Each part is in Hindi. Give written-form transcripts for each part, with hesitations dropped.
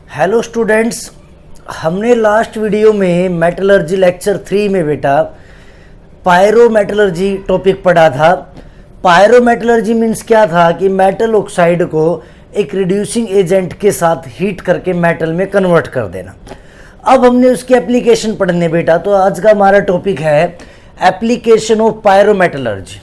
हेलो स्टूडेंट्स, हमने लास्ट वीडियो में मेटलर्जी लेक्चर 3 में बेटा पायरोमेटलर्जी टॉपिक पढ़ा था। पायरोमेटलर्जी मीन्स क्या था कि मेटल ऑक्साइड को एक रिड्यूसिंग एजेंट के साथ हीट करके मेटल में कन्वर्ट कर देना। अब हमने उसकी एप्लीकेशन पढ़ने बेटा, तो आज का हमारा टॉपिक है एप्लीकेशन ऑफ पायरोमेटलर्जी।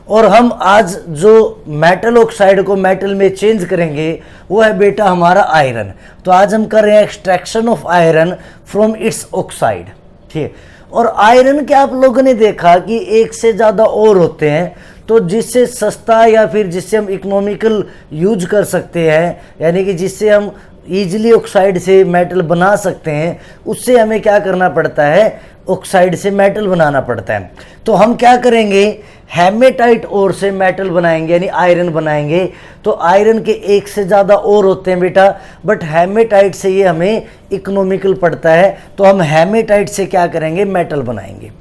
और हम आज जो मेटल ऑक्साइड को मेटल में चेंज करेंगे वो है बेटा हमारा आयरन। तो आज हम कर रहे हैं extraction of iron from its oxide. ठीक, और आयरन के आप लोगों ने देखा कि एक से ज़्यादा और होते हैं, तो जिससे सस्ता या फिर जिससे हम इकोनॉमिकल यूज कर सकते हैं, यानी कि जिससे हम ईजिली ऑक्साइड से मेटल बना सकते हैं, उससे हमें क्या करना पड़ता है, ऑक्साइड से मेटल बनाना पड़ता है। तो हम क्या करेंगे, हेमेटाइट ओर से मेटल बनाएंगे यानी आयरन बनाएंगे। तो आयरन के एक से ज़्यादा और होते हैं बेटा, बट हेमेटाइट से ये हमें इकोनॉमिकल पड़ता है, तो हम हेमेटाइट से क्या करेंगे, मेटल बनाएंगे।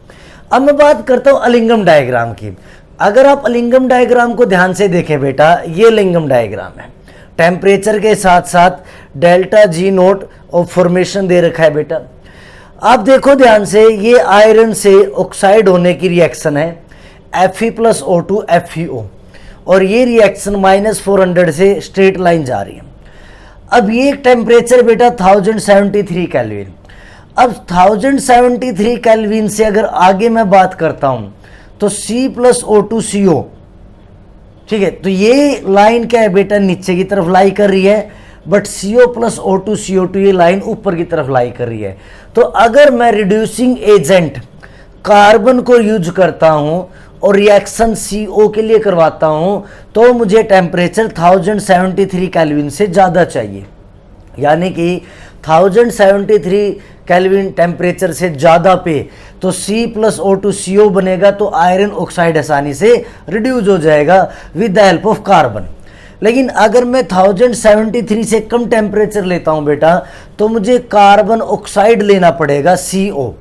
अब मैं बात करता हूँ अलिंगम डायग्राम की। अगर आप अलिंगम डायग्राम को ध्यान से देखें बेटा, ये अलिंगम डायग्राम है। टेम्परेचर के साथ साथ डेल्टा जी नोट और फॉर्मेशन दे रखा है बेटा। आप देखो ध्यान से, ये आयरन से ऑक्साइड होने की रिएक्शन है Fe+O2 FeO, और ये रिएक्शन -400 से स्ट्रेट लाइन जा रही है। अब ये टेम्परेचर बेटा 1073 केल्विन। अब 1073 केल्विन से अगर आगे मैं बात करता हूँ तो C+O2CO, ठीक है, तो ये लाइन क्या है बेटा, नीचे की तरफ लाई कर रही है, बट CO+O2CO2 ये लाइन ऊपर की तरफ लाई कर रही है। तो अगर मैं रिड्यूसिंग एजेंट कार्बन को यूज करता हूं और रिएक्शन CO के लिए करवाता हूं, तो मुझे टेम्परेचर 1073 केल्विन से ज़्यादा चाहिए। यानी कि 1073 केल्विन टेम्परेचर से ज़्यादा पे तो C+O2CO बनेगा, तो आयरन ऑक्साइड आसानी से रिड्यूस हो जाएगा with the help of carbon. लेकिन अगर मैं 1073 से कम टेम्परेचर लेता हूं बेटा, तो मुझे कार्बन ऑक्साइड लेना पड़ेगा CO।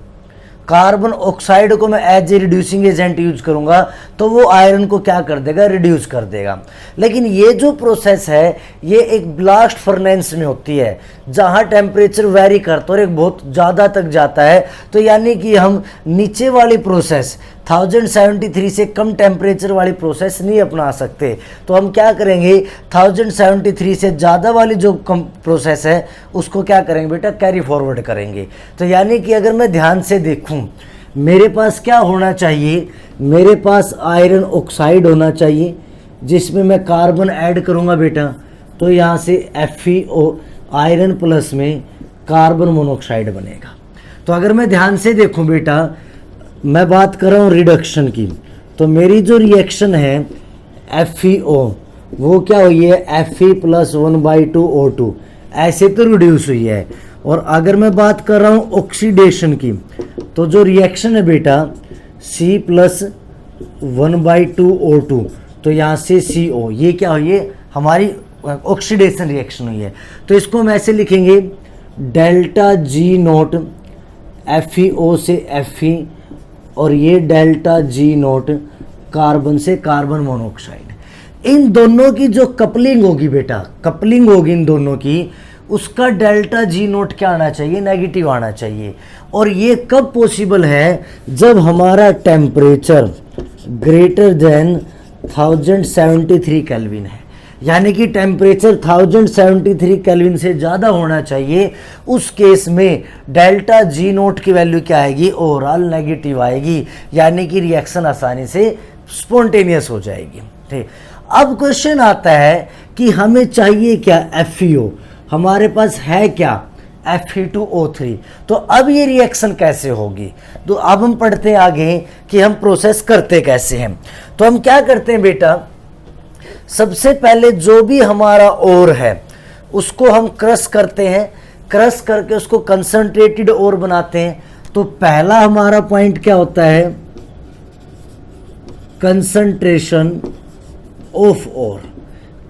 कार्बन ऑक्साइड को मैं as a reducing agent use करूंगा, तो वो आयरन को क्या कर देगा, रिड्यूस कर देगा। लेकिन ये जो प्रोसेस है ये एक ब्लास्ट फर्नेस में होती है, जहां टेम्परेचर वेरी करता है और एक बहुत ज़्यादा तक जाता है। तो यानी कि हम नीचे वाली प्रोसेस 1073 से कम टेम्परेचर वाली प्रोसेस नहीं अपना सकते। तो हम क्या करेंगे, 1073 से ज़्यादा वाली जो कम प्रोसेस है उसको क्या करेंगे बेटा, कैरी फॉरवर्ड करेंगे। तो यानी कि अगर मैं ध्यान से देखूं, मेरे पास क्या होना चाहिए, मेरे पास आयरन ऑक्साइड होना चाहिए जिसमें मैं कार्बन ऐड करूंगा बेटा, तो यहाँ से FeO आयरन प्लस में कार्बन मोनोऑक्साइड बनेगा। तो अगर मैं ध्यान से देखूं बेटा, मैं बात कर रहा हूँ रिडक्शन की, तो मेरी जो रिएक्शन है FeO वो क्या हुई है, Fe+1/2O2 ऐसे तो रिड्यूस हुई है। और अगर मैं बात कर रहा हूँ ऑक्सीडेशन की, तो जो रिएक्शन है बेटा C+1/2O2, तो यहाँ से CO, ये क्या हुई है, हमारी ऑक्सीडेशन रिएक्शन हुई है। तो इसको हम ऐसे लिखेंगे, डेल्टा जी नोट FeO से Fe, और ये डेल्टा जी नोट कार्बन से कार्बन मोनोऑक्साइड। इन दोनों की जो कपलिंग होगी बेटा, कपलिंग होगी इन दोनों की, उसका डेल्टा जी नोट क्या आना चाहिए, नेगेटिव आना चाहिए। और ये कब पॉसिबल है, जब हमारा टेम्परेचर ग्रेटर देन 1073 केल्विन है। यानी कि टेम्परेचर 1073 केल्विन से ज़्यादा होना चाहिए। उस केस में डेल्टा जी नोट की वैल्यू क्या आएगी, ओवरऑल नेगेटिव आएगी, यानी कि रिएक्शन आसानी से स्पॉन्टेनियस हो जाएगी। ठीक, अब क्वेश्चन आता है कि हमें चाहिए क्या, FeO, हमारे पास है क्या, Fe2O3। तो अब ये रिएक्शन कैसे होगी, तो अब हम पढ़ते हैं आगे कि हम प्रोसेस करते कैसे हैं। तो हम क्या करते हैं बेटा, सबसे पहले जो भी हमारा ओर है उसको हम क्रश करते हैं, क्रश करके उसको कंसंट्रेटेड ओर बनाते हैं। तो पहला हमारा पॉइंट क्या होता है, concentration of ore.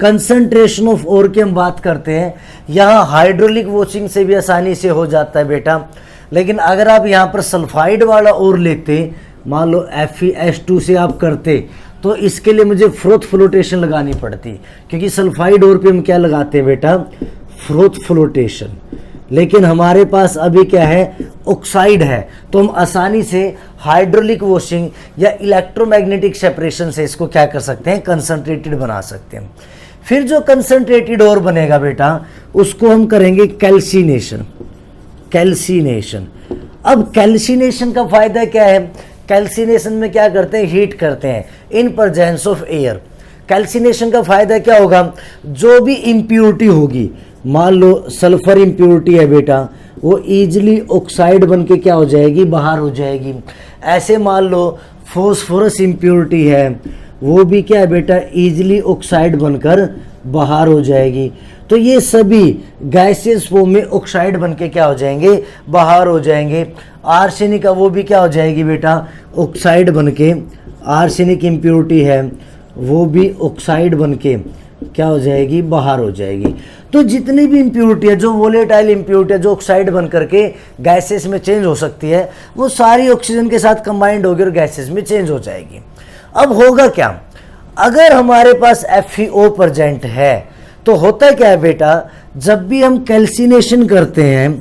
Concentration of ore की हम बात करते हैं, यहाँ हाइड्रोलिक वॉशिंग से भी आसानी से हो जाता है बेटा। लेकिन अगर आप यहाँ पर सल्फाइड वाला ओर लेते, मान लो FeS2 से आप करते, तो इसके लिए मुझे फ्रोथ फ्लोटेशन लगानी पड़ती, क्योंकि सल्फाइड ओर पे हम क्या लगाते हैं बेटा, फ्रोथ फ्लोटेशन। लेकिन हमारे पास अभी क्या है, ऑक्साइड है, तो हम आसानी से हाइड्रोलिक वॉशिंग या इलेक्ट्रोमैग्नेटिक सेपरेशन से इसको क्या कर सकते हैं, कंसंट्रेटेड बना सकते हैं। फिर जो कंसंट्रेटेड और बनेगा बेटा, उसको हम करेंगे कैल्सिनेशन। कैल्सिनेशन, अब कैल्सिनेशन का फायदा क्या है, कैल्सिनेशन में क्या करते हैं, हीट करते हैं in presence of air. Calcination का फायदा क्या होगा, जो भी इम्प्योरिटी होगी, मान लो सल्फर इम्प्योरिटी है बेटा, वो इजीली ऑक्साइड बन के क्या हो जाएगी, बाहर हो जाएगी। ऐसे मान लो फॉस्फोरस इम्प्योरिटी है, वो भी क्या है बेटा, इजीली ऑक्साइड बनकर बाहर हो जाएगी। तो ये सभी गैसेस फॉर्म में ऑक्साइड बन के क्या हो जाएंगे, बाहर हो जाएंगे। आर्सेनिक का वो भी क्या हो जाएगी बेटा, ऑक्साइड बन के, आर्सेनिक इम्प्योरिटी है वो भी ऑक्साइड बन के क्या हो जाएगी, बाहर हो जाएगी। तो जितनी भी इम्प्योरिटी है, जो वोलेटाइल इम्प्योरिटी है, जो ऑक्साइड बन करके गैसेस में चेंज हो सकती है, वो सारी ऑक्सीजन के साथ कंबाइंड होगी और गैसेस में चेंज हो जाएगी। अब होगा क्या, अगर हमारे पास FeO प्रेजेंट है तो होता क्या है बेटा, जब भी हम कैल्सिनेशन करते हैं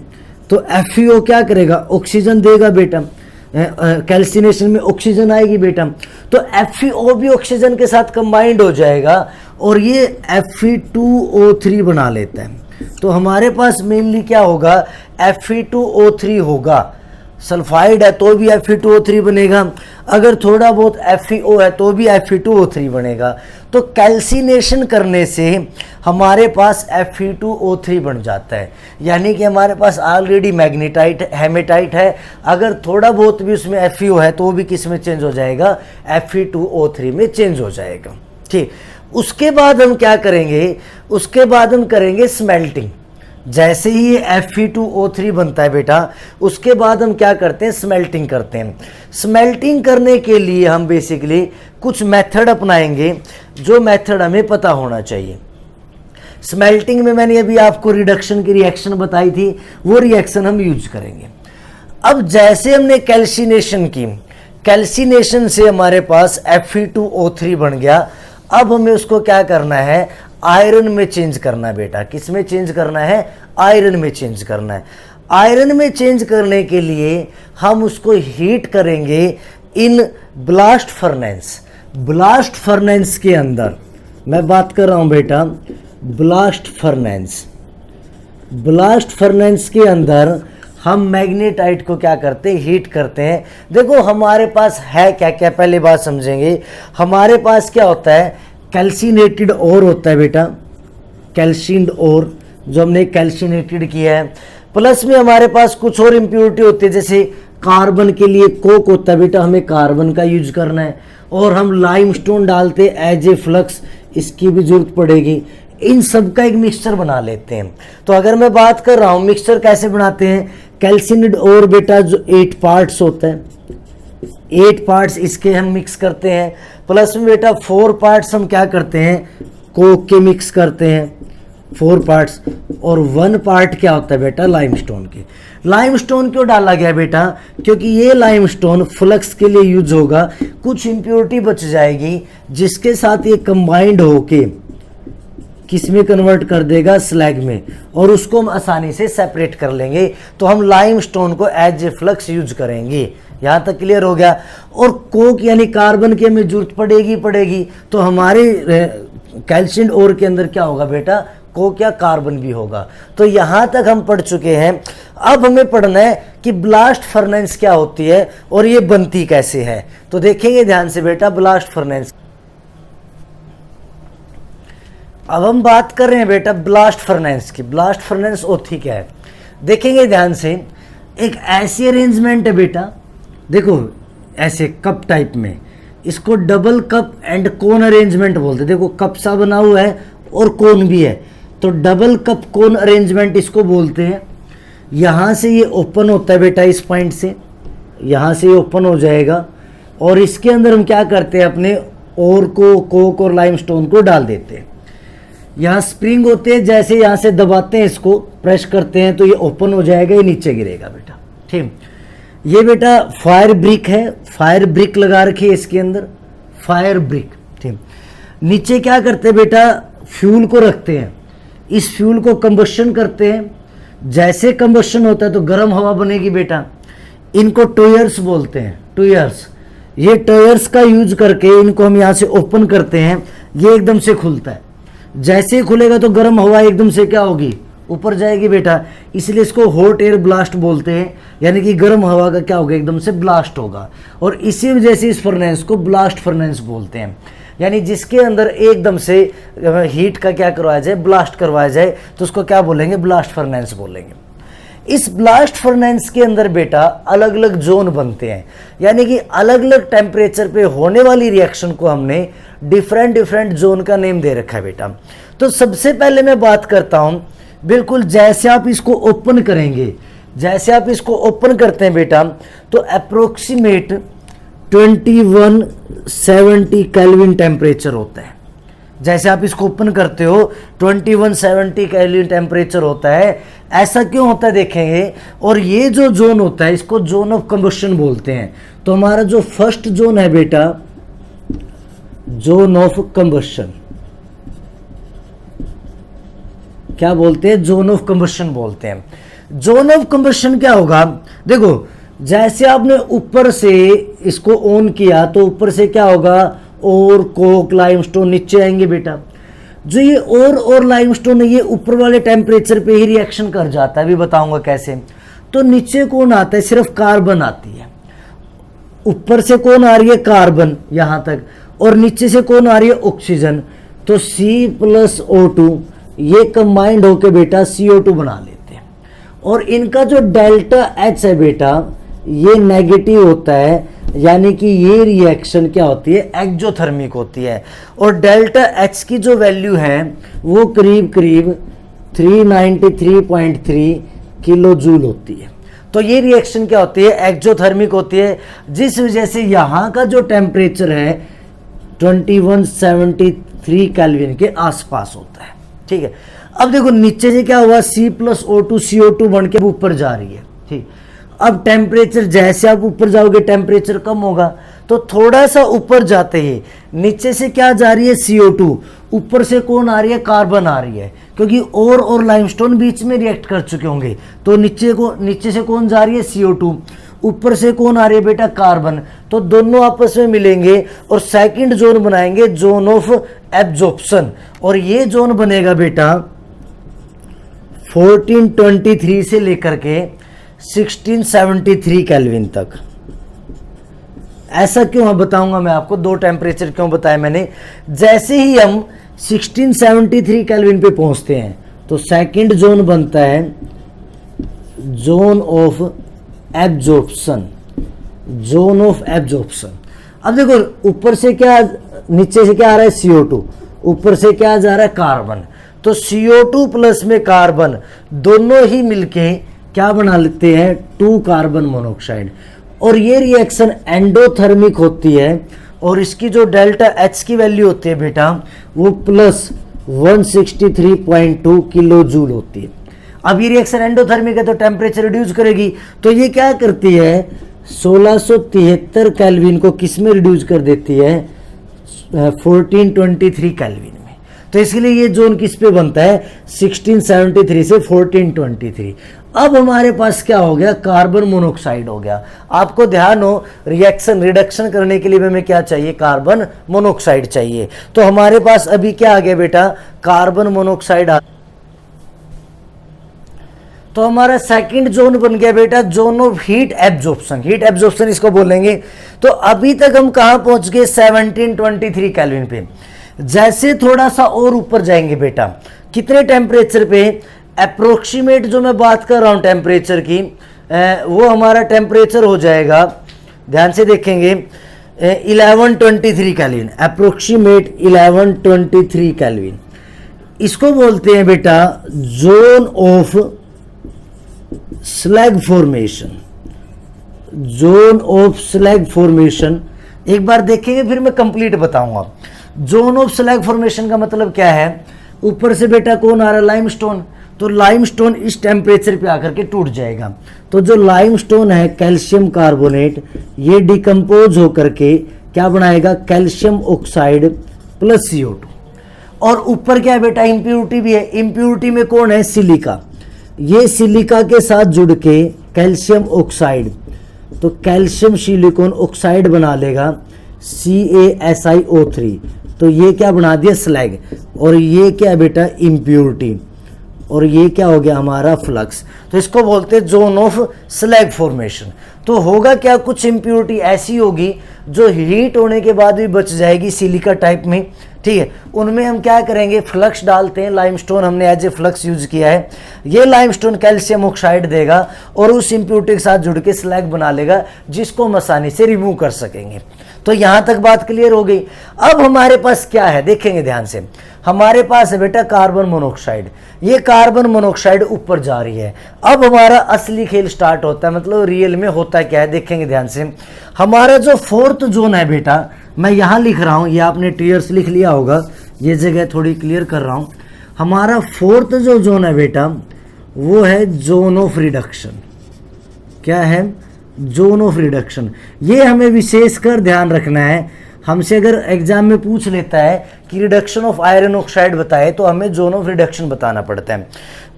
तो FeO क्या करेगा, ऑक्सीजन देगा बेटा। कैल्सिनेशन में ऑक्सीजन आएगी बेटा, तो FeO भी ऑक्सीजन के साथ कंबाइंड हो जाएगा और ये Fe2O3 बना लेता है। तो हमारे पास मेनली क्या होगा, Fe2O3 होगा। सल्फाइड है तो भी Fe2O3 बनेगा, अगर थोड़ा बहुत FeO है तो भी Fe2O3 बनेगा। तो कैल्सिनेशन करने से हमारे पास Fe2O3 बन जाता है, यानी कि हमारे पास ऑलरेडी मैग्नेटाइट हेमेटाइट है, अगर थोड़ा बहुत भी उसमें FeO है तो वो भी किस में चेंज हो जाएगा, Fe2O3 में चेंज हो जाएगा। ठीक, उसके बाद हम क्या करेंगे, उसके बाद हम करेंगे स्मेल्टिंग। जैसे ही ये Fe2O3 बनता है बेटा, उसके बाद हम क्या करते हैं, स्मेल्टिंग करते हैं। स्मेल्टिंग करने के लिए हम बेसिकली कुछ मेथड अपनाएंगे, जो मेथड हमें पता होना चाहिए। स्मेल्टिंग में मैंने अभी आपको रिडक्शन की रिएक्शन बताई थी, वो रिएक्शन हम यूज करेंगे। अब जैसे हमने कैल्सिनेशन की, कैल्सिनेशन से हमारे पास Fe2O3 बन गया। अब हमें उसको क्या करना है, आयरन में चेंज करना है बेटा। किस में चेंज करना है, आयरन में चेंज करना है। आयरन में चेंज करने के लिए हम उसको हीट करेंगे in blast furnace. Blast furnace के अंदर मैं बात कर रहा हूं बेटा, ब्लास्ट फर्नेस। ब्लास्ट फर्नेस के अंदर हम मैग्नेटाइट को क्या करते हैं, हीट करते हैं। देखो हमारे पास है क्या क्या, पहले बात समझेंगे। हमारे पास क्या होता है, कैल्सिनेटेड ओर होता है बेटा, कैल्शिन्ड ओर जो हमने कैल्सिनेटेड किया है। प्लस में हमारे पास कुछ और इम्प्योरिटी होती है, जैसे कार्बन के लिए कोक होता है बेटा, हमें कार्बन का यूज करना है। और हम लाइमस्टोन डालते एज ए फ्लक्स, इसकी भी जरूरत पड़ेगी। इन सब का एक मिक्सचर बना लेते हैं। तो अगर मैं बात कर रहा हूं मिक्सचर कैसे बनाते हैं, कैल्सिनेटेड ओर बेटा जो 8 पार्ट्स होता है, 8 पार्ट्स इसके हम मिक्स करते हैं। प्लस में बेटा 4 पार्ट्स हम क्या करते हैं, कोक के मिक्स करते हैं, 4 पार्ट्स। और 1 पार्ट क्या होता है बेटा, लाइमस्टोन के। लाइमस्टोन क्यों डाला गया बेटा, क्योंकि ये लाइमस्टोन फ्लक्स के लिए यूज होगा, कुछ इंप्योरिटी बच जाएगी जिसके साथ ये कंबाइंड होके किस में कन्वर्ट कर देगा, स्लैग में, और उसको हम आसानी से सेपरेट कर लेंगे। तो हम लाइमस्टोन को एज ए फ्लक्स यूज करेंगे। यहाँ तक क्लियर हो गया। और कोक यानी कार्बन की हमें जरूरत पड़ेगी, तो हमारे कैल्शियम ओर के अंदर क्या होगा बेटा, कोक या कार्बन भी होगा। तो यहाँ तक हम पढ़ चुके हैं। अब हमें पढ़ना है कि ब्लास्ट फर्नेस क्या होती है और ये बनती कैसे है। तो देखेंगे ध्यान से बेटा ब्लास्ट फर्नेस। अब हम बात कर रहे हैं बेटा ब्लास्ट फर्नेस की। ब्लास्ट फर्नेस होती क्या है, देखेंगे ध्यान से। एक ऐसी अरेंजमेंट है बेटा, देखो ऐसे कप टाइप में, इसको double cup and cone arrangement बोलते हैं। देखो कप सा बना हुआ है और कोन भी है, तो डबल कप कोन अरेंजमेंट इसको बोलते हैं। यहाँ से ये ओपन होता है बेटा, इस पॉइंट से यहाँ से ये ओपन हो जाएगा और इसके अंदर हम क्या करते हैं, अपने ओर को, कोक और लाइमस्टोन को डाल देते हैं। यहाँ स्प्रिंग होते हैं, जैसे यहाँ से दबाते हैं, इसको प्रेस करते हैं तो ये ओपन हो जाएगा, ये नीचे गिरेगा बेटा। ठीक, ये बेटा फायर ब्रिक है, फायर ब्रिक लगा रखी है इसके अंदर, फायर ब्रिक। ठीक, नीचे क्या करते हैं बेटा, फ्यूल को रखते हैं, इस फ्यूल को कंबशन करते हैं, जैसे कंबशन होता है तो गर्म हवा बनेगी बेटा, इनको टोयर्स बोलते हैं, टोयर्स। ये टोयर्स का यूज करके इनको हम यहाँ से ओपन करते हैं, ये एकदम से खुलता है। जैसे ही खुलेगा तो गर्म हवा एकदम से क्या होगी, ऊपर जाएगी बेटा, इसलिए इसको हॉट एयर ब्लास्ट बोलते हैं, यानी कि गर्म हवा का क्या होगा, एकदम से ब्लास्ट होगा। और इसी वजह से इस फर्नेस को ब्लास्ट फर्नेस बोलते हैं, यानी जिसके अंदर एकदम से हीट का क्या करवाया जाए, ब्लास्ट करवाया जाए, तो उसको क्या बोलेंगे, ब्लास्ट फर्नेस बोलेंगे। इस ब्लास्ट फर्नेस के अंदर बेटा अलग अलग जोन बनते हैं, यानी कि अलग अलग टेम्परेचर पे होने वाली रिएक्शन को हमने डिफरेंट डिफरेंट जोन का नेम दे रखा है बेटा। तो सबसे पहले मैं बात करता हूं, बिल्कुल जैसे आप इसको ओपन करेंगे, जैसे आप इसको ओपन करते हैं बेटा, तो अप्रोक्सीमेट 2170 केल्विन टेम्परेचर होता है। जैसे आप इसको ओपन करते हो 2170 केल्विन टेम्परेचर होता है। ऐसा क्यों होता है देखेंगे। और ये जो जोन होता है इसको जोन ऑफ कंबशन बोलते हैं। तो हमारा जो फर्स्ट जोन है बेटा, जोन ऑफ कंबशन, क्या बोलते हैं, जोन ऑफ कंबशन बोलते हैं। जोन ऑफ कंबशन क्या होगा, देखो जैसे आपने ऊपर से इसको ऑन किया तो ऊपर से क्या होगा, और कोक लाइमस्टोन नीचे आएंगे बेटा। जो ये और लाइमस्टोन है ये ऊपर वाले टेम्परेचर पे ही रिएक्शन कर जाता है, अभी बताऊंगा कैसे। तो नीचे कौन आता है, सिर्फ कार्बन आती है। ऊपर से कौन आ रही है, कार्बन यहां तक, और नीचे से कौन आ रही है, ऑक्सीजन। तो C+O2 ये कंबाइंड होके बेटा CO2 बना लेते हैं। और इनका जो डेल्टा H है बेटा ये नेगेटिव होता है, यानी कि ये रिएक्शन क्या होती है, एक्जोथर्मिक होती है। और डेल्टा H की जो वैल्यू है वो करीब करीब 393.3 किलो जूल होती है। तो ये रिएक्शन क्या होती है, एक्जोथर्मिक होती है, जिस वजह से यहाँ का जो टेम्परेचर है 2173 केल्विन के आसपास होता है। ठीक है, अब देखो नीचे से क्या हुआ, C+O2 CO2 बन के ऊपर जा रही है। ठीक, अब टेम्परेचर जैसे आप ऊपर जाओगे टेम्परेचर कम होगा, तो थोड़ा सा ऊपर जाते ही नीचे से क्या जा रही है, CO2, ऊपर से कौन आ रही है, कार्बन आ रही है, क्योंकि और लाइमस्टोन बीच में रिएक्ट कर चुके होंगे। तो नीचे से कौन जा रही है, CO2, ऊपर से कौन आ रही है बेटा, कार्बन। तो दोनों आपस में मिलेंगे और सेकंड जोन बनाएंगे, जोन ऑफ एब्जॉर्प्शन। और ये जोन बनेगा बेटा 1423 से लेकर के 1673 केल्विन तक। ऐसा क्यों है बताऊंगा मैं आपको, दो टेम्परेचर क्यों बताया मैंने। जैसे ही हम 1673 केल्विन पे पहुंचते हैं तो सेकंड जोन बनता है zone of absorption, zone of absorption. अब देखो ऊपर से क्या, नीचे से क्या आ रहा है, CO2, ऊपर से क्या जा रहा है, कार्बन। तो CO2 प्लस में कार्बन दोनों ही मिलके क्या बना लेते हैं, 2 कार्बन मोनोऑक्साइड। और ये रिएक्शन एंडोथर्मिक होती है और इसकी जो डेल्टा H की वैल्यू होती है बेटा वो प्लस 163.2 किलो जूल होती है। अब ये रिएक्शन एंडोथर्मिक है तो टेम्परेचर रिड्यूस करेगी, तो ये क्या करती है 1673 केल्विन को किस में रिड्यूस कर देती है, 1423 केल्विन में। तो इसलिए ये जोन किस पे बनता है, 1673 से 1423। अब हमारे पास क्या हो गया, कार्बन मोनोऑक्साइड हो गया। आपको ध्यान हो रिएक्शन रिडक्शन करने के लिए हमें क्या चाहिए, कार्बन मोनोऑक्साइड चाहिए। तो हमारे पास अभी क्या आ गया बेटा, कार्बन मोनोऑक्साइड। तो हमारा सेकंड जोन बन गया बेटा zone of heat absorption, heat absorption इसको बोलेंगे। तो अभी तक हम कहां पहुंच गए, 1723 केल्विन पे। जैसे थोड़ा सा और ऊपर जाएंगे बेटा, कितने टेम्परेचर पे, अप्रोक्सीमेट जो मैं बात कर रहा हूं टेम्परेचर की, वो हमारा टेम्परेचर हो जाएगा, ध्यान से देखेंगे, 1123 केल्विन, अप्रोक्सीमेट 1123 केल्विन। इसको बोलते हैं बेटा zone of slag formation, zone of slag formation. एक बार देखेंगे फिर मैं कंप्लीट बताऊंगा। जोन ऑफ स्लैग फॉर्मेशन का मतलब क्या है, ऊपर से बेटा कौन आ रहा है, लाइमस्टोन। तो लाइमस्टोन इस टेम्परेचर पे आकर के टूट जाएगा। तो जो लाइमस्टोन है कैल्शियम कार्बोनेट, ये डिकम्पोज होकर के क्या बनाएगा, कैल्शियम ऑक्साइड प्लस CO2। और ऊपर क्या है बेटा, इम्प्यूरिटी भी है। इम्प्यूरिटी में कौन है, सिलिका। ये सिलिका के साथ जुड़ के कैल्शियम ऑक्साइड, तो कैल्शियम सिलिकॉन ऑक्साइड बना लेगा CaSiO3, तो ये क्या बना दिया स्लैग, और ये क्या बेटा इम्प्योरिटी, और ये क्या हो गया हमारा फ्लक्स। तो इसको बोलते हैं जोन ऑफ स्लैग फॉर्मेशन। तो होगा क्या, कुछ इम्प्योरिटी ऐसी होगी जो हीट होने के बाद भी बच जाएगी सिलिका टाइप में, ठीक है। उनमें हम क्या करेंगे, फ्लक्स डालते हैं, लाइमस्टोन हमने एज ए फ्लक्स यूज किया है, ये लाइमस्टोन कैल्शियम ऑक्साइड देगा और उस इम्प्योरिटी के साथ जुड़ के स्लैग बना लेगा, जिसको हम आसानी से रिमूव कर सकेंगे। तो यहां तक बात क्लियर हो गई। अब हमारे पास क्या है, देखेंगे ध्यान से, हमारे पास है बेटा कार्बन मोनोऑक्साइड। ये कार्बन मोनोऑक्साइड ऊपर जा रही है। अब हमारा असली खेल स्टार्ट होता है, मतलब रियल में होता क्या है, देखेंगे ध्यान से। हमारा जो फोर्थ जोन है बेटा, मैं यहां लिख रहा हूं, ये आपने टीयर्स लिख लिया होगा, ये जगह थोड़ी क्लियर कर रहा हूं। हमारा फोर्थ जो जोन है बेटा, वो है जोन ऑफ रिडक्शन। क्या है, जोन ऑफ रिडक्शन। ये हमें विशेषकर ध्यान रखना है। हमसे अगर एग्जाम में पूछ लेता है कि रिडक्शन ऑफ आयरन ऑक्साइड बताए, तो हमें जोन ऑफ रिडक्शन बताना पड़ता है।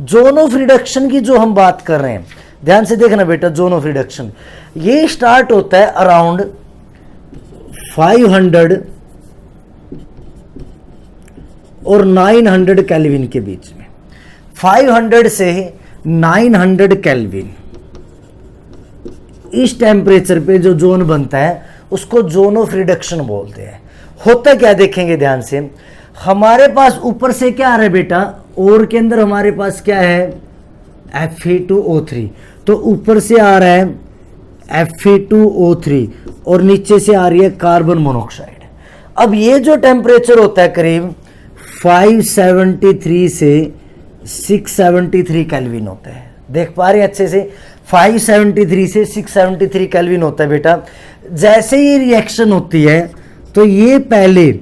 जोन ऑफ रिडक्शन की जो हम बात कर रहे हैं, ध्यान से देखना बेटा, जोन ऑफ रिडक्शन ये स्टार्ट होता है अराउंड 500 और 900 केल्विन के बीच में। 500 से 900 केल्विन, इस टेम्परेचर पे जो जोन बनता है उसको जोन ऑफ रिडक्शन बोलते हैं। होता क्या, देखेंगे ध्यान से, हमारे पास ऊपर से क्या आ रहा है बेटा, और के अंदर हमारे पास क्या है Fe2O3, तो ऊपर से आ रहा है Fe2O3 और नीचे से आ रही है कार्बन मोनोऑक्साइड। अब ये जो टेम्परेचर होता है करीब 573 से 673 केल्विन होता है, देख पा रहे हैं अच्छे से, 573 से 673 केल्विन होता है बेटा। जैसे ही रिएक्शन होती है तो ये पहले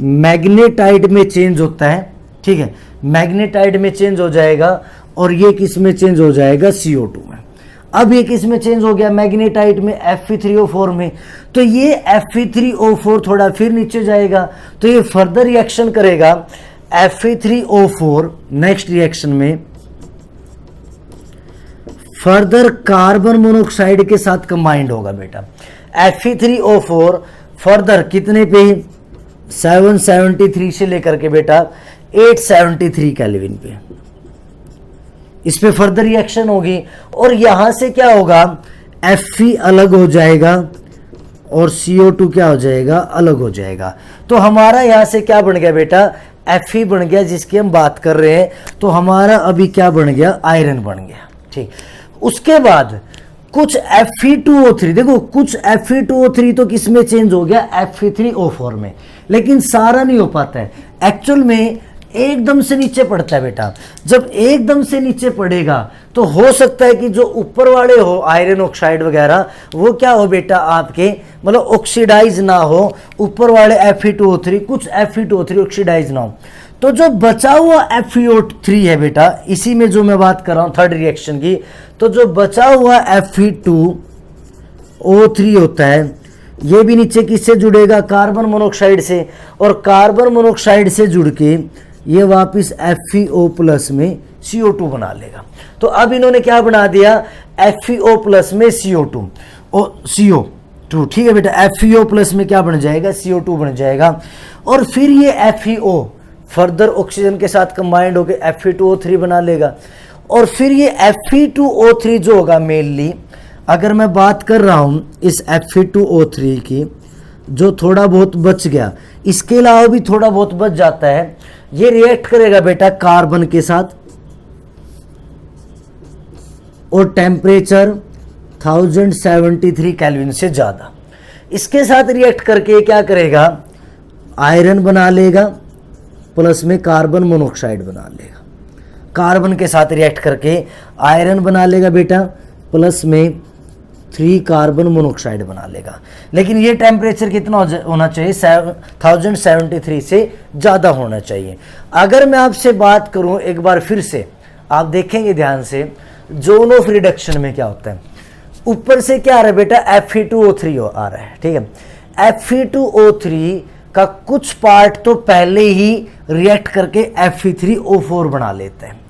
मैग्नेटाइट में चेंज होता है, ठीक है, मैग्नेटाइट में चेंज हो जाएगा, और ये किस में चेंज हो जाएगा, CO2 में। अब ये किस में चेंज हो गया, मैग्नेटाइट में, Fe3O4 में। तो ये Fe3O4 थोड़ा फिर नीचे जाएगा, तो ये फर्दर रिएक्शन करेगा Fe3O4, नेक्स्ट रिएक्शन में फर्दर कार्बन मोनोऑक्साइड के साथ कंबाइंड होगा बेटा। Fe3O4 फर्दर कितने पे, 773 से लेकर के बेटा 873 केल्विन पे, इस पे फर्दर रिएक्शन होगी, और यहां से क्या होगा, Fe अलग हो जाएगा और CO2 क्या हो जाएगा, अलग हो जाएगा। तो हमारा यहां से क्या बन गया बेटा, Fe बन गया, जिसकी हम बात कर रहे हैं। तो हमारा अभी क्या बन गया, आयरन बन गया, ठीक। उसके बाद कुछ Fe2O3, देखो कुछ Fe2O3 तो किस में चेंज हो गया, Fe3O4 में, लेकिन सारा नहीं हो पाता है। एक्चुअल में एकदम से नीचे पड़ता है बेटा। जब एकदम से नीचे पड़ेगा तो हो सकता है कि जो ऊपर वाले हो आयरन ऑक्साइड वगैरह, वो क्या हो बेटा, आपके मतलब ऑक्सीडाइज ना हो, ऊपर वाले Fe2O3, कुछ Fe2O3 ऑक्सीडाइज ना हो। तो जो बचा हुआ FeO3 है बेटा, इसी में जो मैं बात कर रहा हूं थर्ड रिएक्शन की, तो जो बचा हुआ Fe2O3 होता है, ये भी नीचे किससे जुड़ेगा, कार्बन मोनोऑक्साइड से, और कार्बन मोनोऑक्साइड से जुड़ के ये वापस FeO+ में CO2 बना लेगा। तो अब इन्होंने क्या बना दिया, FeO+ में CO2, ठीक है बेटा, FeO+ में क्या बन जाएगा, CO2 बन जाएगा। और फिर ये FeO फर्दर ऑक्सीजन के साथ कंबाइंड होकर Fe2O3 बना लेगा। और फिर ये Fe2O3 जो होगा मेनली, अगर मैं बात कर रहा हूं इस Fe2O3 की, जो थोड़ा बहुत बच गया, इसके अलावा भी थोड़ा बहुत बच जाता है, ये रिएक्ट करेगा बेटा कार्बन के साथ, और टेम्परेचर 1073 केल्विन से ज्यादा, इसके साथ रिएक्ट करके क्या करेगा, आयरन बना लेगा, प्लस में कार्बन मोनोऑक्साइड बना लेगा। कार्बन के साथ रिएक्ट करके आयरन बना लेगा बेटा, प्लस में 3 कार्बन मोनोऑक्साइड बना लेगा। लेकिन ये टेम्परेचर कितना होना चाहिए, 1073 से ज़्यादा होना चाहिए। अगर मैं आपसे बात करूं एक बार फिर से, आप देखेंगे ध्यान से, जोन ऑफ रिडक्शन में क्या होता है, ऊपर से क्या आ रहा है बेटा, Fe2O3 आ रहा है, ठीक है। Fe2O3 का कुछ पार्ट तो पहले ही रिएक्ट करके Fe3O4 बना लेते हैं,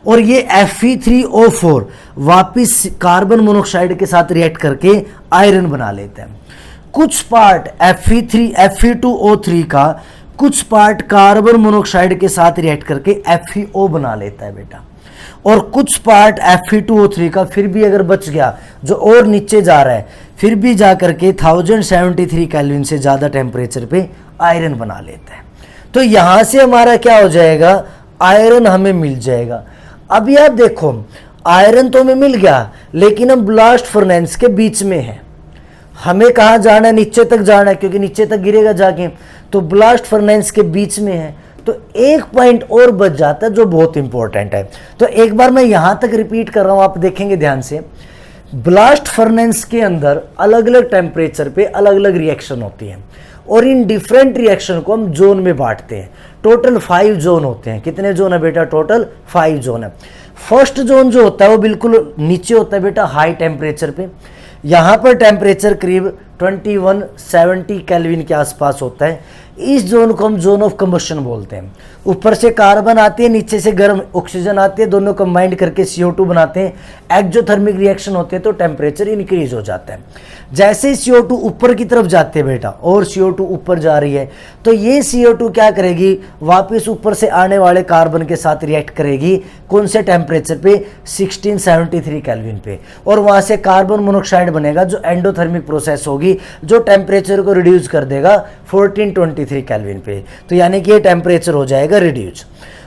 और ये Fe3O4 वापिस कार्बन मोनोऑक्साइड के साथ रिएक्ट करके आयरन बना लेते हैं। कुछ पार्ट Fe2O3 का कुछ पार्ट कार्बन मोनोऑक्साइड के साथ रिएक्ट करके FeO बना लेता है बेटा, और कुछ पार्ट Fe2O3 का फिर भी अगर बच गया जो और नीचे जा रहा है फिर भी जा करके 1073 केल्विन से ज़्यादा टेम्परेचर पे आयरन बना लेता है। तो यहाँ से हमारा क्या हो जाएगा, आयरन हमें मिल जाएगा। अभी आप देखो आयरन तो हमें मिल गया, लेकिन हम ब्लास्ट फर्नेस के बीच में है, हमें कहाँ जाना है, नीचे तक जाना है, क्योंकि नीचे तक गिरेगा जाके, तो ब्लास्ट फर्नेस के बीच में है। तो एक पॉइंट और बच जाता है जो बहुत इंपॉर्टेंट है। तो एक बार मैं यहां तक रिपीट कर रहा हूं, आप देखेंगे ध्यान से। ब्लास्ट फर्नेस के अंदर अलग अलग टेम्परेचर पे अलग अलग रिएक्शन होती है, और इन डिफरेंट रिएक्शन को हम जोन में बांटते हैं। टोटल 5 जोन होते हैं। कितने जोन है बेटा, टोटल 5 जोन है। फर्स्ट जोन जो होता है वो बिल्कुल नीचे होता है बेटा, हाई टेम्परेचर पे। यहाँ पर टेम्परेचर करीब 2170 केल्विन के आसपास होता है। इस जोन को हम जोन ऑफ कंबशन बोलते हैं। ऊपर से कार्बन आती है, नीचे से गर्म ऑक्सीजन आती है, दोनों कंबाइंड करके CO2 बनाते हैं। एक्जोथर्मिक रिएक्शन होते हैं तो टेम्परेचर इंक्रीज हो जाता है। जैसे ही CO2 ऊपर की तरफ जाते हैं बेटा, और CO2 ऊपर जा रही है, तो ये CO2 क्या करेगी, वापस ऊपर से आने वाले कार्बन के साथ रिएक्ट करेगी। कौन से टेम्परेचर पे, 1673 केल्विन पे, और वहाँ से कार्बन मोनोऑक्साइड बनेगा जो एंडोथर्मिक प्रोसेस होगी, जो टेम्परेचर को रिड्यूस कर देगा 1423 केल्विन पे। तो यानी कि ये टेम्परेचर हो जाएगा रिड्यूस।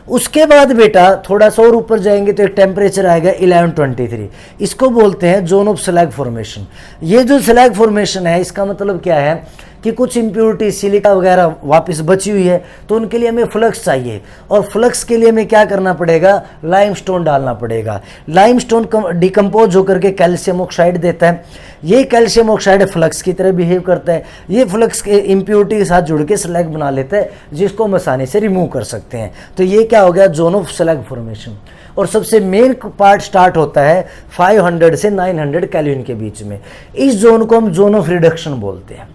उसके बाद बेटा थोड़ा सा और ऊपर जाएंगे तो एक टेम्परेचर आएगा 1123। इसको बोलते हैं जोन ऑफ स्लैग फॉर्मेशन। ये जो स्लैग फॉर्मेशन है, इसका मतलब क्या है कि कुछ इम्प्योरिटी सिलिका वगैरह वापस बची हुई है, तो उनके लिए हमें फ्लक्स चाहिए, और फ्लक्स के लिए हमें क्या करना पड़ेगा, लाइमस्टोन डालना पड़ेगा। लाइमस्टोन डिकम्पोज होकर के कैल्शियम ऑक्साइड देता है। ये कैल्शियम ऑक्साइड फ्लक्स की तरह बिहेव करता है। ये फ्लक्स के इम्प्योरिटी के साथ जुड़ के स्लैग बना लेता है, जिसको हम आसानी से रिमूव कर सकते हैं। तो ये क्या हो गया, जोन ऑफ स्लैग फॉर्मेशन। और सबसे मेन पार्ट स्टार्ट होता है 500 से 900 केल्विन के बीच में। इस जोन को हम जोन ऑफ रिडक्शन बोलते हैं।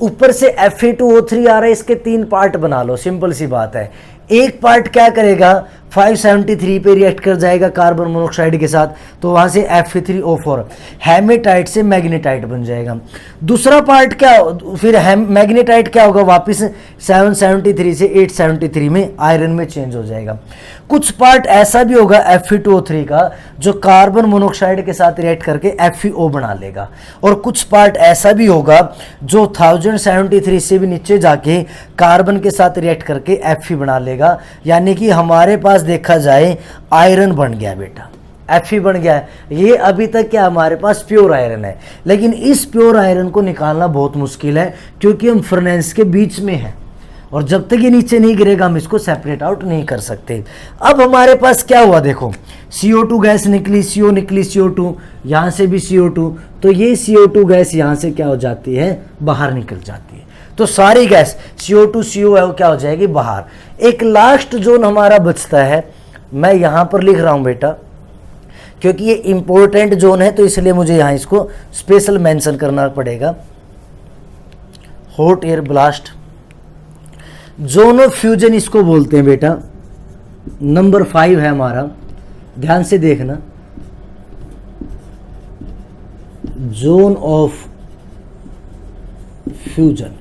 ऊपर से Fe2O3 आ रहा है, इसके 3 पार्ट बना लो, सिंपल सी बात है। एक पार्ट क्या करेगा, 573 पे रिएक्ट कर जाएगा कार्बन मोनोऑक्साइड के साथ, तो वहां से Fe3O4 हेमेटाइट से मैग्नेटाइट बन जाएगा। दूसरा पार्ट क्या, फिर मैग्नेटाइट क्या होगा, वापस 773 से 873 में आयरन में चेंज हो जाएगा। कुछ पार्ट ऐसा भी होगा Fe2O3 का जो कार्बन मोनोऑक्साइड के साथ रिएक्ट करके FeO बना लेगा, और कुछ पार्ट ऐसा भी होगा जो 1073 से भी नीचे जाके कार्बन के साथ रिएक्ट करके Fe बना लेगा। यानी कि हमारे पास देखा जाए आयरन बन गया बेटा, Fe बन गया है। ये अभी तक क्या हमारे पास प्योर आयरन है, लेकिन इस प्योर आयरन को निकालना बहुत मुश्किल है, क्योंकि हम फर्नेस के बीच में हैं, और जब तक ये नीचे नहीं गिरेगा हम इसको सेपरेट आउट नहीं कर सकते। अब हमारे पास क्या हुआ, देखो CO2 गैस निकली, CO निकली, CO2, यहाँ से भी CO2, तो ये CO2 गैस यहाँ से क्या हो जाती है, बाहर निकल जाती है। तो सारी गैस CO2 CO है वो क्या हो जाएगी, बाहर। एक लास्ट जोन हमारा बचता है, मैं यहाँ पर लिख रहा हूँ बेटा, क्योंकि ये इंपॉर्टेंट जोन है, तो इसलिए मुझे यहाँ इसको स्पेशल मेंशन करना पड़ेगा। Hot air blast zone of fusion इसको बोलते हैं बेटा। नंबर 5 है हमारा, ध्यान से देखना, zone of fusion.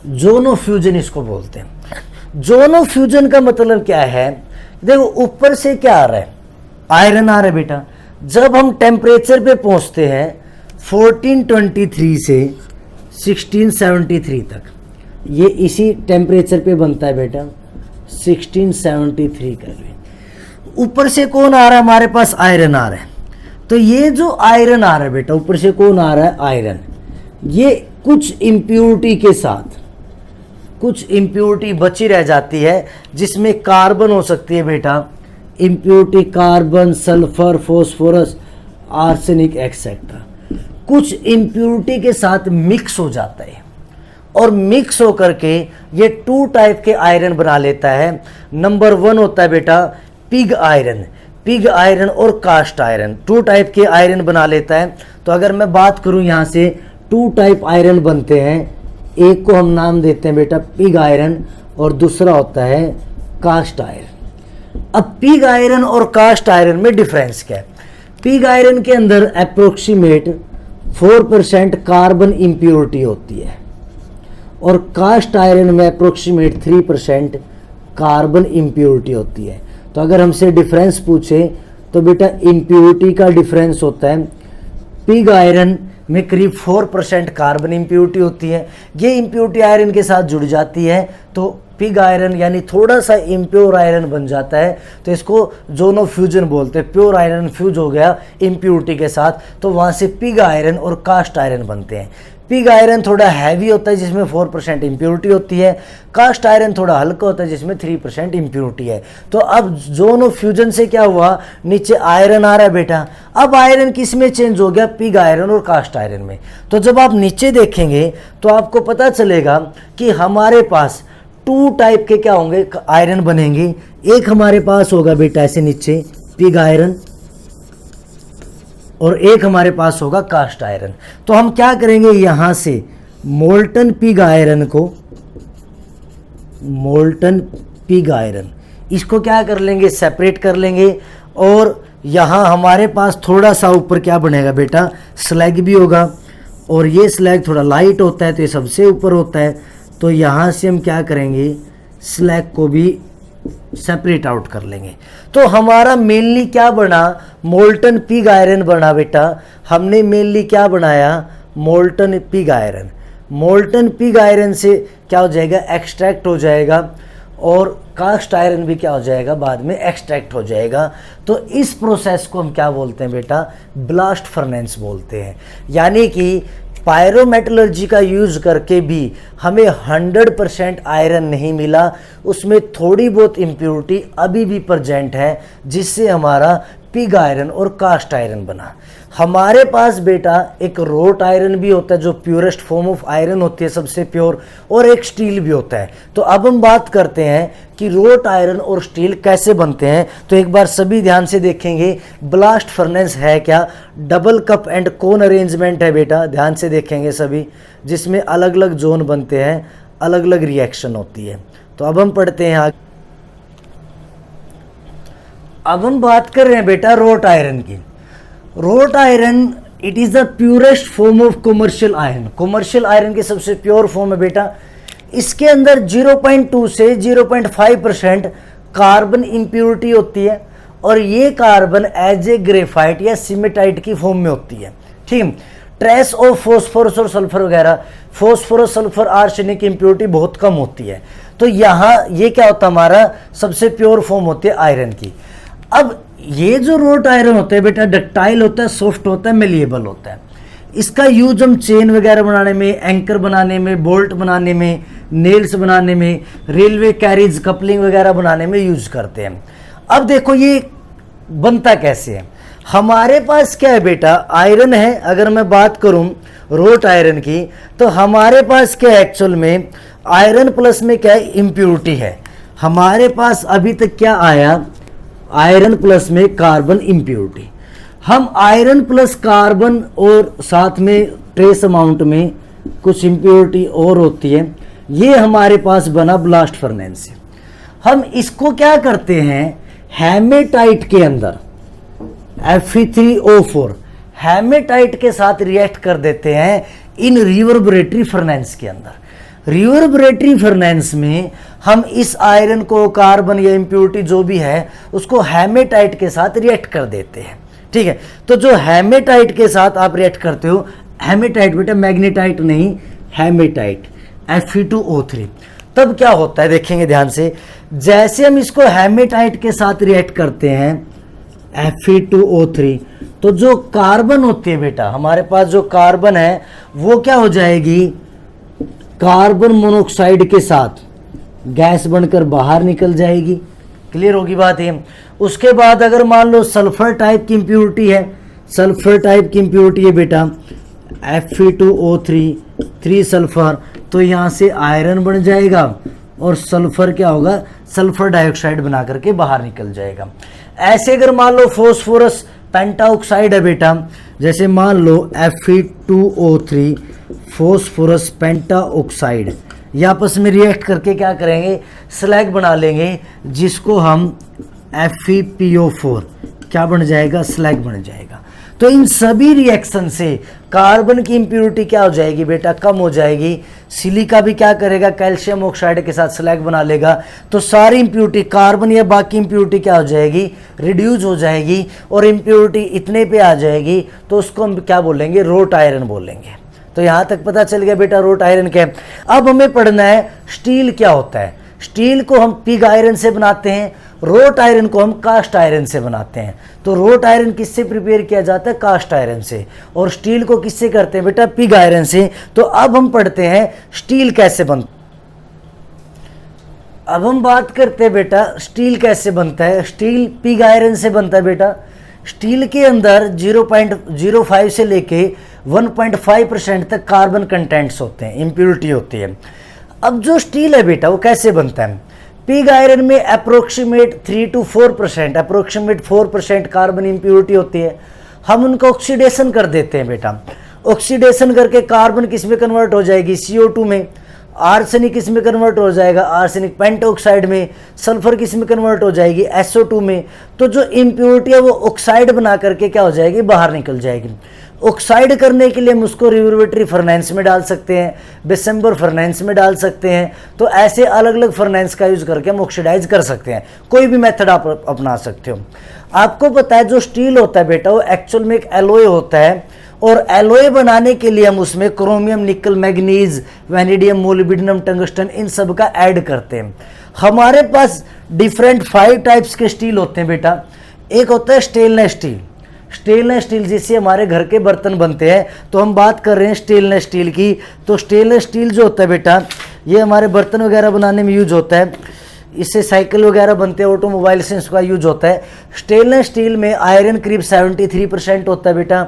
Zone of fusion इसको बोलते हैं। जोन ऑफ फ्यूजन का मतलब क्या है, देखो ऊपर से क्या आ रहा है, आयरन आ रहा है बेटा। जब हम टेम्परेचर पे पहुंचते हैं 1423 से 1673 तक, ये इसी टेम्परेचर पे बनता है बेटा, 1673 केल्विन। ऊपर से कौन आ रहा है, हमारे पास आयरन आ रहा है। तो ये जो आयरन आ रहा है बेटा, ऊपर से कौन आ रहा है, आयरन। ये कुछ इम्प्योरिटी के साथ, कुछ इम्प्योरिटी बची रह जाती है, जिसमें कार्बन हो सकती है बेटा, impurity carbon, sulphur, phosphorus, arsenic etcetera. कुछ इम्प्योरिटी के साथ मिक्स हो जाता है, और मिक्स होकर के ये 2 टाइप के आयरन बना लेता है। नंबर 1 होता है बेटा पिग आयरन, पिग आयरन और कास्ट आयरन, 2 टाइप के आयरन बना लेता है। तो अगर मैं बात करूं यहाँ से 2 टाइप आयरन बनते हैं, एक को हम नाम देते हैं बेटा पिग आयरन, और दूसरा होता है कास्ट आयरन। अब पिग आयरन और कास्ट आयरन में डिफरेंस क्या है? पिग आयरन के अंदर अप्रोक्सीमेट 4% कार्बन इम्प्योरिटी होती है और कास्ट आयरन में अप्रोक्सीमेट 3% कार्बन इम्प्योरिटी होती है। तो अगर हमसे डिफरेंस पूछे तो बेटा इम्प्योरिटी का डिफरेंस होता है, पिग आयरन में करीब 4% कार्बन इम्प्योरिटी होती है। ये इम्प्योरिटी आयरन के साथ जुड़ जाती है तो पिग आयरन यानी थोड़ा सा इम्प्योर आयरन बन जाता है, तो इसको जोनो फ्यूजन बोलते हैं। प्योर आयरन फ्यूज हो गया इम्प्योरिटी के साथ, तो वहाँ से पिग आयरन और कास्ट आयरन बनते हैं। पिग आयरन थोड़ा हैवी होता है जिसमें 4% इम्प्योरिटी होती है, कास्ट आयरन थोड़ा हल्का होता है जिसमें 3% इम्प्योरिटी है। तो अब जोनो फ्यूजन से क्या हुआ, नीचे आयरन आ रहा है बेटा। अब आयरन किस में चेंज हो गया, पिग आयरन और कास्ट आयरन में। तो जब आप नीचे देखेंगे तो आपको पता चलेगा कि हमारे पास 2 टाइप के क्या होंगे, आयरन बनेंगे। एक हमारे पास होगा बेटा ऐसे नीचे पिग आयरन और एक हमारे पास होगा कास्ट आयरन। तो हम क्या करेंगे, यहां से मोल्टन पिग आयरन को, मोल्टन पिग आयरन इसको क्या कर लेंगे, सेपरेट कर लेंगे। और यहां हमारे पास थोड़ा सा ऊपर क्या बनेगा बेटा, स्लैग भी होगा। और ये स्लैग थोड़ा लाइट होता है तो ये सबसे ऊपर होता है, तो यहाँ से हम क्या करेंगे, स्लैग को भी सेपरेट आउट कर लेंगे। तो हमारा मेनली क्या बना, मोल्टन पिग आयरन बना बेटा। हमने मेनली क्या बनाया, molten pig iron. Molten pig iron से क्या हो जाएगा, एक्सट्रैक्ट हो जाएगा, और कास्ट आयरन भी क्या हो जाएगा, बाद में एक्सट्रैक्ट हो जाएगा। तो इस प्रोसेस को हम क्या बोलते हैं बेटा, ब्लास्ट फर्नेस बोलते हैं। यानी कि पायरोमेटलर्जी का यूज़ करके भी हमें 100% आयरन नहीं मिला, उसमें थोड़ी बहुत इम्प्योरिटी अभी भी प्रेजेंट है, जिससे हमारा पिग आयरन और कास्ट आयरन बना। हमारे पास बेटा एक रोट आयरन भी होता है जो प्योरेस्ट फॉर्म ऑफ आयरन होती है, सबसे प्योर, और एक स्टील भी होता है। तो अब हम बात करते हैं कि रोट आयरन और स्टील कैसे बनते हैं। तो एक बार सभी ध्यान से देखेंगे, ब्लास्ट फर्नेस है क्या, double cup and cone arrangement है बेटा, ध्यान से देखेंगे सभी, जिसमें अलग अलग जोन बनते हैं, अलग अलग रिएक्शन होती है। तो अब हम पढ़ते हैं आगे। अब हम बात कर रहे हैं बेटा रोट आयरन की। Road iron it is the purest form of commercial iron. Commercial iron की सबसे प्योर फॉर्म है बेटा। इसके अंदर 0.2 से 0.5% कार्बन इम्प्योरिटी होती है, और ये कार्बन एज ए ग्रेफाइट या सिमेटाइट की फॉर्म में होती है। ठीक है, ट्रेस ऑफ फॉस्फोरस और सल्फर वगैरह, फॉस्फोरस सल्फर आर्सेनिक इम्प्योरिटी बहुत कम होती है। तो यहाँ ये क्या होता है, हमारा सबसे प्योर फॉर्म होती है आयरन की। अब ये जो रोट आयरन होता है बेटा, डक्टाइल होता है, सॉफ्ट होता है, मेलिएबल होता है। इसका यूज हम चेन वगैरह बनाने में, एंकर बनाने में, बोल्ट बनाने में, नेल्स बनाने में, रेलवे कैरिज कपलिंग वगैरह बनाने में यूज करते हैं। अब देखो ये बनता कैसे है। हमारे पास क्या है बेटा, आयरन है। अगर मैं बात करूं रोट आयरन की, तो हमारे पास क्या है, एक्चुअल में आयरन प्लस में क्या है, इम्प्योरिटी है। हमारे पास अभी तक क्या आया, आयरन प्लस में कार्बन इम्प्योरिटी। हम आयरन प्लस कार्बन और साथ में ट्रेस अमाउंट में कुछ इम्प्योरिटी और होती है, ये हमारे पास बना ब्लास्ट फर्नेस से। हम इसको क्या करते हैं, हेमेटाइट के अंदर Fe3O4 हेमेटाइट के साथ रिएक्ट कर देते हैं इन रिवर्बरेटरी फर्नेस के अंदर। रिवर्बरेटरी फर्नेस में हम इस आयरन को, कार्बन या इम्प्योरिटी जो भी है, उसको हेमेटाइट के साथ रिएक्ट कर देते हैं। ठीक है, तो जो हेमेटाइट के साथ आप रिएक्ट करते हो, हेमेटाइट बेटा मैग्नेटाइट नहीं, हेमेटाइट Fe2O3, तब क्या होता है देखेंगे ध्यान से। जैसे हम इसको हेमेटाइट के साथ रिएक्ट करते हैं Fe2O3, तो जो कार्बन होती है बेटा, हमारे पास जो कार्बन है वो क्या हो जाएगी, कार्बन मोनोऑक्साइड के साथ गैस बनकर बाहर निकल जाएगी। क्लियर होगी बात है। उसके बाद अगर मान लो सल्फर टाइप की इम्प्योरिटी है, सल्फर टाइप की इम्प्योरिटी है बेटा Fe2O3 3 सल्फर, तो यहाँ से आयरन बन जाएगा और सल्फर क्या होगा, सल्फर डाइऑक्साइड बना करके बाहर निकल जाएगा। ऐसे अगर मान लो फॉस्फोरस पेंटाऑक्साइड है बेटा, जैसे मान लो Fe2O3 फॉस्फोरस पेंटाऑक्साइड, ये आपस में रिएक्ट करके क्या करेंगे, स्लैग बना लेंगे, जिसको हम FePO4 क्या बन जाएगा, स्लैग बन जाएगा। तो इन सभी रिएक्शन से कार्बन की इम्प्योरिटी क्या हो जाएगी बेटा, कम हो जाएगी। सिलिका भी क्या करेगा, कैल्शियम ऑक्साइड के साथ स्लैग बना लेगा। तो सारी इम्प्योरिटी कार्बन या बाकी इम्प्योरिटी क्या हो जाएगी, रिड्यूस हो जाएगी और इम्प्योरिटी इतने पे आ जाएगी तो उसको हम क्या बोलेंगे, रोट आयरन बोलेंगे। तो यहाँ तक पता चल गया बेटा रोट आयरन क्या है। अब हमें पढ़ना है स्टील क्या होता है। स्टील को हम पिग आयरन से बनाते हैं, रोट आयरन को हम कास्ट आयरन से बनाते हैं। तो रोट आयरन किससे प्रिपेयर किया जाता है, कास्ट आयरन से, और स्टील को किससे करते हैं बेटा, पिग आयरन से। तो अब हम पढ़ते हैं स्टील कैसे बनता है। अब हम बात करते हैं बेटा स्टील कैसे बनता है। स्टील पिग आयरन से बनता है बेटा। स्टील के अंदर 0.05 से लेके 1.5% तक कार्बन कंटेंट्स होते हैं, इम्प्योरिटी होती है। अब जो स्टील है बेटा वो कैसे बनता है, पिग आयरन में approximate 3 to 4%, approximate 4% carbon impurity होती है। हम उनको ऑक्सीडेशन कर देते हैं बेटा। ऑक्सीडेशन करके कार्बन किस में कन्वर्ट हो जाएगी, CO2 में। आर्सेनिक किस में कन्वर्ट हो जाएगा, आर्सेनिक पेंटोक्साइड में। सल्फर किस में कन्वर्ट हो जाएगी, SO2 में। तो जो इम्प्योरिटी है वो ऑक्साइड बना करके क्या हो जाएगी, बाहर निकल जाएगी। ऑक्साइड करने के लिए हम उसको रिवर्बेटरी फर्नेंस में डाल सकते हैं, बेसेंबर फर्नेंस में डाल सकते हैं। तो ऐसे अलग अलग फर्नेंस का यूज करके हम ऑक्सीडाइज कर सकते हैं। कोई भी मेथड आप अपना सकते हो। आपको पता है जो स्टील होता है बेटा वो एक्चुअल में एक एलॉय होता है, और एलॉय बनाने के लिए हम उसमें क्रोमियम, निकल, मैग्नीज, वैनेडियम, मोलिब्डेनम, टंगस्टन इन सब का ऐड करते हैं। हमारे पास डिफरेंट 5 टाइप्स के स्टील होते हैं बेटा। एक होता है स्टेनलेस स्टील। स्टेनलेस स्टील जिससे हमारे घर के बर्तन बनते हैं, तो हम बात कर रहे हैं स्टेनलेस स्टील की। तो स्टेनलेस स्टील जो होता है बेटा ये हमारे बर्तन वगैरह बनाने में यूज होता है। इससे साइकिल वगैरह बनते हैं, ऑटोमोबाइल से इसका यूज होता है। स्टेनलेस स्टील में आयरन करीब 73% होता है बेटा,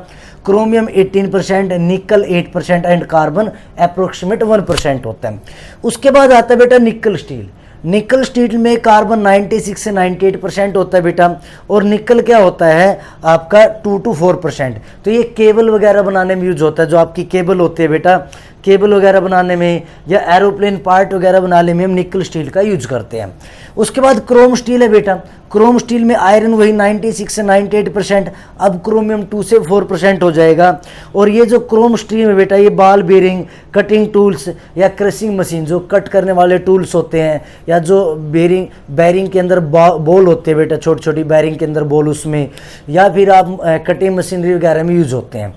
क्रोमियम 18%, निकल 8% एंड कार्बन अप्रोक्सीमेट 1% होता है। उसके बाद आता है बेटा निकल स्टील। निकल स्टील में कार्बन 96 से 98% होता है बेटा, और निकल क्या होता है आपका 2 to 4%। तो ये केबल वगैरह बनाने में यूज होता है। जो आपकी केबल होती है बेटा, केबल वगैरह बनाने में या एरोप्लेन पार्ट वगैरह बनाने में हम निकल स्टील का यूज करते हैं। उसके बाद क्रोम स्टील है बेटा। क्रोम स्टील में आयरन वही 96 से 98%, अब क्रोमियम 2 से 4% हो जाएगा। और ये जो क्रोम स्टील है बेटा ये बाल बेरिंग, कटिंग टूल्स या क्रशिंग मशीन, जो कट करने वाले टूल्स होते हैं, या जो बैरिंग के अंदर बॉल होते हैं बेटा, छोटी छोटी बैरिंग के अंदर बॉल, उसमें, या फिर आप कटिंग मशीनरी वगैरह में यूज होते हैं।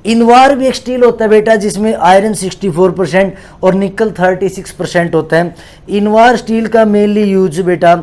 इनवार भी एक स्टील होता है बेटा जिसमें आयरन 64% और निकल 36% होता है। इनवार स्टील का मेनली यूज बेटा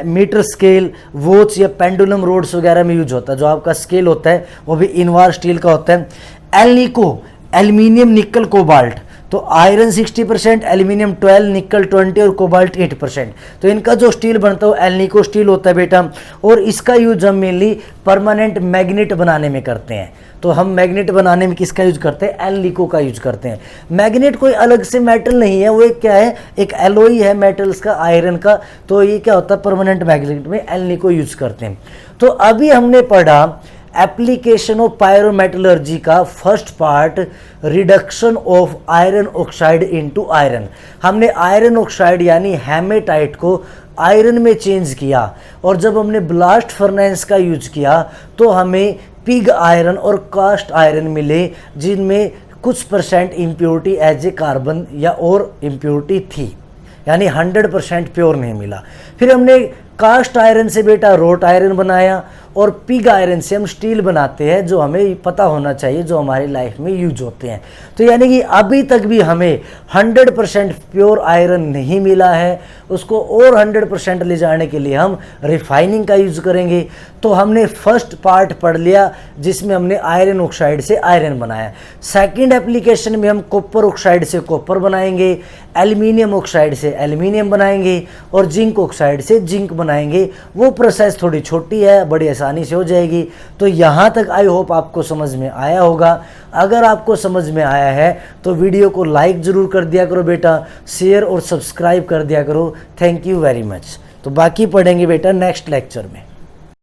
मीटर स्केल, वॉच या पेंडुलम रोड्स वगैरह में यूज होता है। जो आपका स्केल होता है वो भी इनवार स्टील का होता है। एल्निको, एल्यूमिनियम, निकल, कोबाल्ट, तो आयरन 60%, एल्यूमिनियम 12, निकल 20 और कोबाल्ट 8%। तो इनका जो स्टील बनता है वो एल्निको स्टील होता है बेटा, और इसका यूज हम मेनली परमानेंट मैग्नेट बनाने में करते हैं। तो हम मैग्नेट बनाने में किसका यूज करते हैं, एल्निको का यूज करते हैं। मैग्नेट कोई अलग से मेटल नहीं है, वो एक क्या है, एक एलॉय है मेटल्स का, आयरन का। तो ये क्या होता है, परमानेंट मैग्नेट में एल्निको यूज करते हैं। तो अभी हमने पढ़ा एप्लीकेशन ऑफ पायरोमेटलर्जी का first part, reduction of iron oxide into iron. हमने आयरन ऑक्साइड यानी हेमेटाइट को आयरन में चेंज किया, और जब हमने ब्लास्ट फर्नेस का यूज किया तो हमें पिग आयरन और कास्ट आयरन मिले, जिनमें कुछ % इम्प्योरिटी एज ए कार्बन या और इम्प्योरिटी थी, यानी 100% प्योर नहीं मिला। फिर हमने कास्ट आयरन से बेटा रोट आयरन बनाया, और पिग आयरन से हम स्टील बनाते हैं, जो हमें पता होना चाहिए, जो हमारी लाइफ में यूज होते हैं। तो यानी कि अभी तक भी हमें 100% प्योर आयरन नहीं मिला है, उसको और 100% ले जाने के लिए हम रिफाइनिंग का यूज करेंगे। तो हमने फर्स्ट पार्ट पढ़ लिया जिसमें हमने आयरन ऑक्साइड से आयरन बनाया। सेकंड एप्लीकेशन में हम कॉपर ऑक्साइड से कॉपर बनाएंगे, एल्यूमिनियम ऑक्साइड से एल्यूमिनियम बनाएंगे, और जिंक ऑक्साइड से जिंक बनाएंगे। वो प्रोसेस थोड़ी छोटी है, बड़ी आसानी से हो जाएगी। तो यहाँ तक आई होप आपको समझ में आया होगा। अगर आपको समझ में आया है तो वीडियो को लाइक ज़रूर कर दिया करो बेटा, शेयर और सब्सक्राइब कर दिया करो। Thank you very much. तो बाकी पढ़ेंगे बेटा नेक्स्ट लेक्चर में।